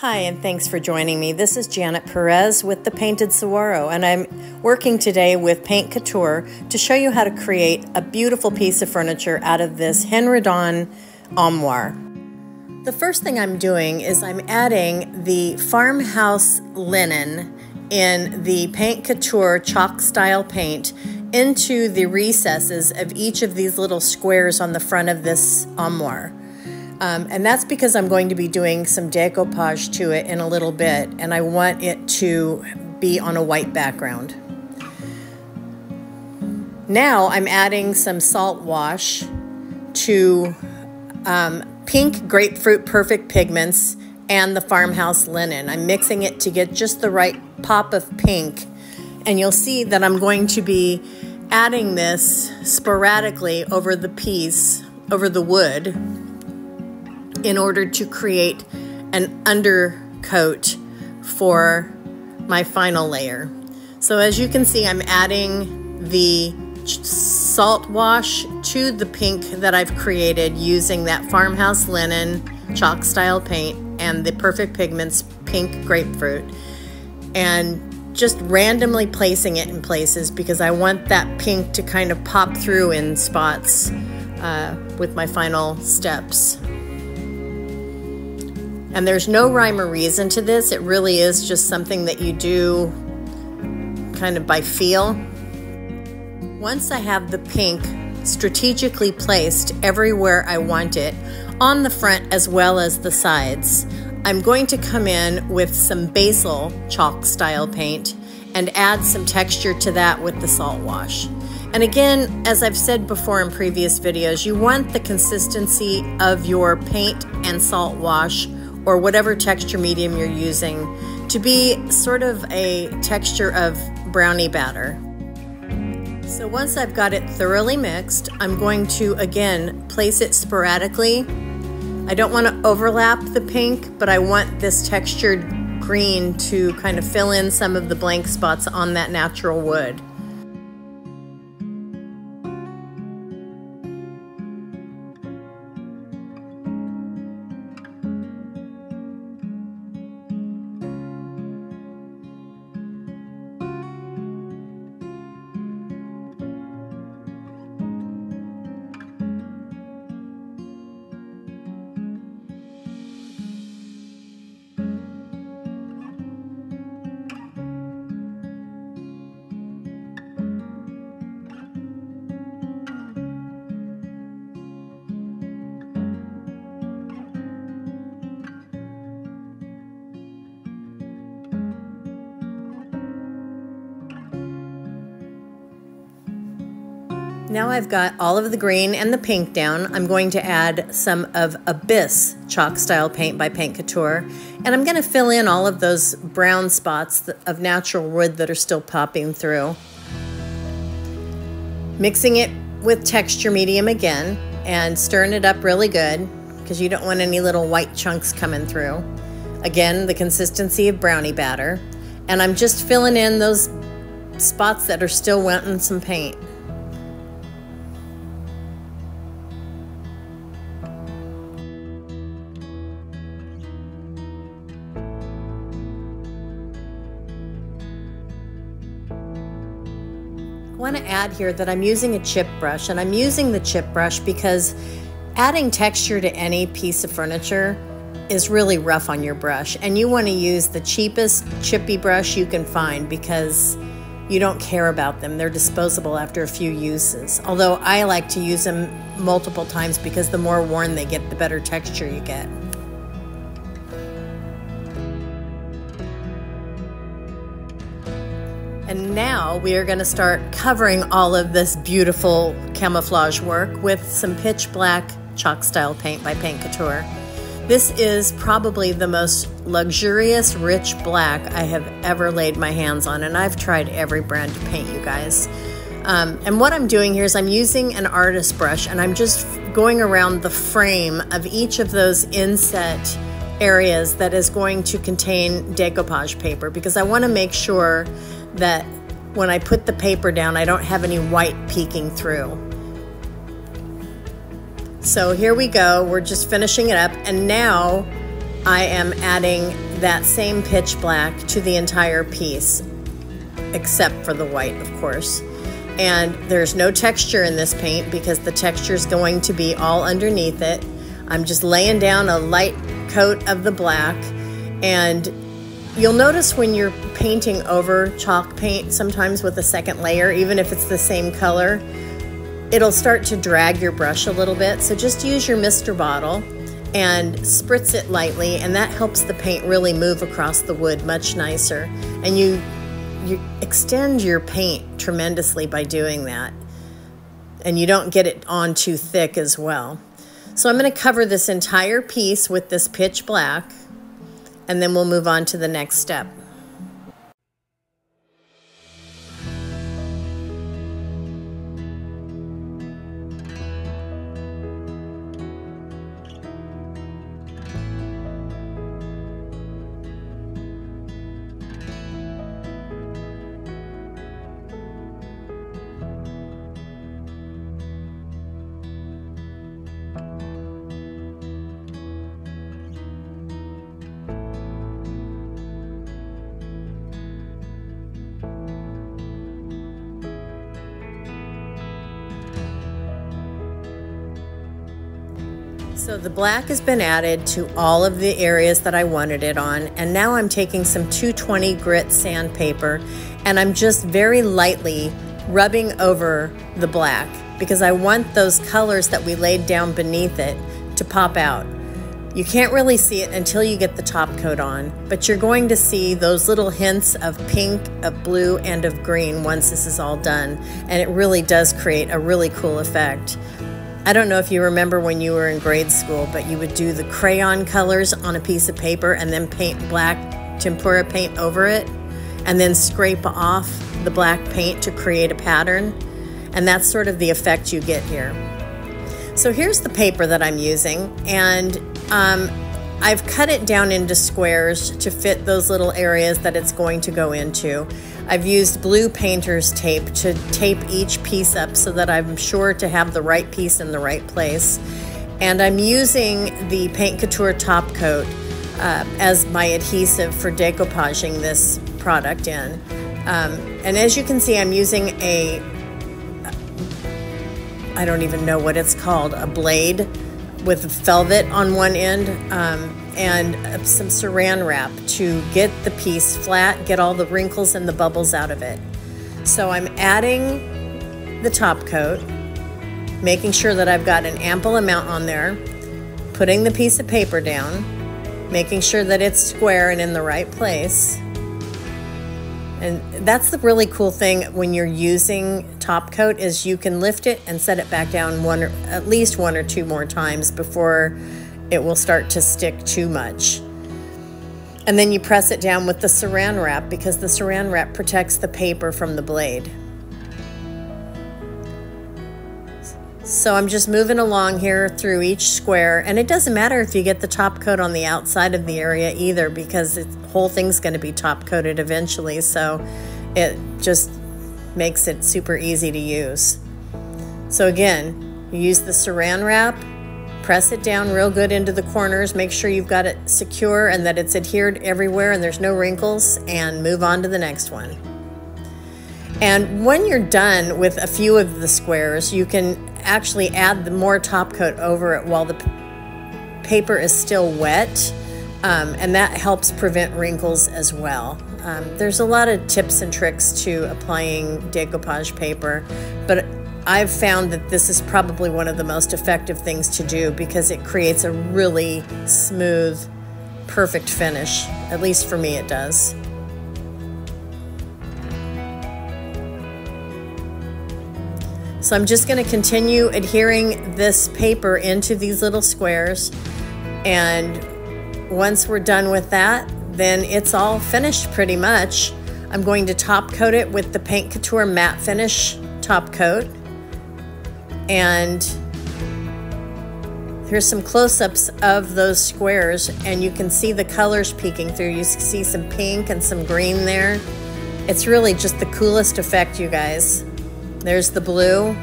Hi, and thanks for joining me. This is Janet Perez with the Painted Saguaro, and I'm working today with Paint Couture to show you how to create a beautiful piece of furniture out of this Henredon Armoire. The first thing I'm doing is I'm adding the farmhouse linen in the Paint Couture chalk style paint into the recesses of each of these little squares on the front of this armoire. And that's because I'm going to be doing some decoupage to it in a little bit, and I want it to be on a white background. Now I'm adding some salt wash to pink grapefruit perfect pigments and the farmhouse linen. I'm mixing it to get just the right pop of pink, and you'll see that I'm going to be adding this sporadically over the piece, over the wood, in order to create an undercoat for my final layer. So as you can see, I'm adding the salt wash to the pink that I've created using that farmhouse linen chalk style paint and the perfect pigments pink grapefruit, and just randomly placing it in places because I want that pink to kind of pop through in spots with my final steps. And there's no rhyme or reason to this. It really is just something that you do kind of by feel. Once I have the pink strategically placed everywhere I want it, on the front as well as the sides, I'm going to come in with some basil chalk style paint and add some texture to that with the salt wash. And again, as I've said before in previous videos, you want the consistency of your paint and salt wash, or whatever texture medium you're using, to be sort of a texture of brownie batter. So once I've got it thoroughly mixed, I'm going to again place it sporadically. I don't want to overlap the pink, but I want this textured green to kind of fill in some of the blank spots on that natural wood. Now I've got all of the green and the pink down, I'm going to add some of Abyss chalk style paint by Paint Couture, and I'm going to fill in all of those brown spots of natural wood that are still popping through. Mixing it with texture medium again and stirring it up really good because you don't want any little white chunks coming through. Again, the consistency of brownie batter, and I'm just filling in those spots that are still wanting some paint. I want to add here that I'm using a chip brush, and I'm using the chip brush because adding texture to any piece of furniture is really rough on your brush, and you want to use the cheapest chippy brush you can find because you don't care about them. They're disposable after a few uses, although I like to use them multiple times because the more worn they get, the better texture you get. And now we are going to start covering all of this beautiful camouflage work with some pitch black chalk style paint by Paint Couture. This is probably the most luxurious rich black I have ever laid my hands on, and I've tried every brand to paint, you guys. And what I'm doing here is I'm using an artist brush, and I'm just going around the frame of each of those inset areas that is going to contain decoupage paper, because I want to make sure that when I put the paper down, I don't have any white peeking through. So here we go, we're just finishing it up, and now I am adding that same pitch black to the entire piece, except for the white, of course. And there's no texture in this paint because the texture is going to be all underneath it. I'm just laying down a light coat of the black, and you'll notice when you're painting over chalk paint, sometimes with a second layer, even if it's the same color, it'll start to drag your brush a little bit. So just use your mister bottle and spritz it lightly, and that helps the paint really move across the wood much nicer. And you extend your paint tremendously by doing that, and you don't get it on too thick as well. So I'm going to cover this entire piece with this pitch black, and then we'll move on to the next step. So the black has been added to all of the areas that I wanted it on, and now I'm taking some 220 grit sandpaper and I'm just very lightly rubbing over the black because I want those colors that we laid down beneath it to pop out. You can't really see it until you get the top coat on, but you're going to see those little hints of pink, of blue, and of green once this is all done, and it really does create a really cool effect. I don't know if you remember when you were in grade school, but you would do the crayon colors on a piece of paper and then paint black tempera paint over it and then scrape off the black paint to create a pattern. And that's sort of the effect you get here. So here's the paper that I'm using, and I've cut it down into squares to fit those little areas that it's going to go into. I've used blue painter's tape to tape each piece up so that I'm sure to have the right piece in the right place. And I'm using the Paint Couture top coat as my adhesive for decoupaging this product in. And as you can see, I'm using I don't even know what it's called, a blade with velvet on one end, and some saran wrap to get the piece flat, get all the wrinkles and the bubbles out of it. So I'm adding the top coat, making sure that I've got an ample amount on there, putting the piece of paper down, making sure that it's square and in the right place. And that's the really cool thing when you're using top coat, is you can lift it and set it back down at least one or two more times before it will start to stick too much. And then you press it down with the saran wrap because the saran wrap protects the paper from the blade. So I'm just moving along here through each square, and it doesn't matter if you get the top coat on the outside of the area either, because the whole thing's going to be top coated eventually, so it just makes it super easy to use. So again, you use the saran wrap, press it down real good into the corners, make sure you've got it secure and that it's adhered everywhere and there's no wrinkles, and move on to the next one. And when you're done with a few of the squares, you can actually add the more top coat over it while the paper is still wet, and that helps prevent wrinkles as well. There's a lot of tips and tricks to applying decoupage paper, but I've found that this is probably one of the most effective things to do because it creates a really smooth, perfect finish. At least for me it does. So I'm just going to continue adhering this paper into these little squares, and once we're done with that, then it's all finished pretty much. I'm going to top coat it with the Paint Couture matte finish top coat, and here's some close-ups of those squares, and you can see the colors peeking through. You see some pink and some green there. It's really just the coolest effect, you guys. There's the blue.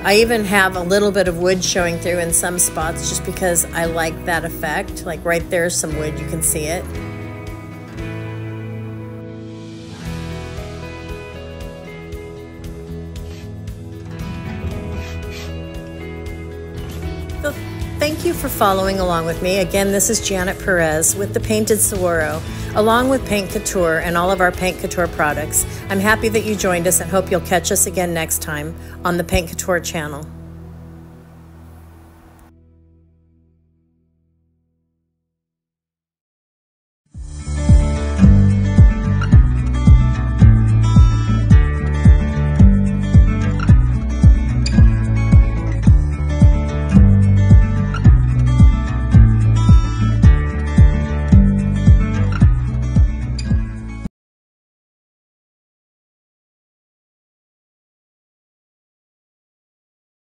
I even have a little bit of wood showing through in some spots just because I like that effect. Like right there's some wood, you can see it. So thank you for following along with me. Again, this is Janet Perez with the Painted Saguaro, along with Paint Couture and all of our Paint Couture products. I'm happy that you joined us and hope you'll catch us again next time on the Paint Couture channel.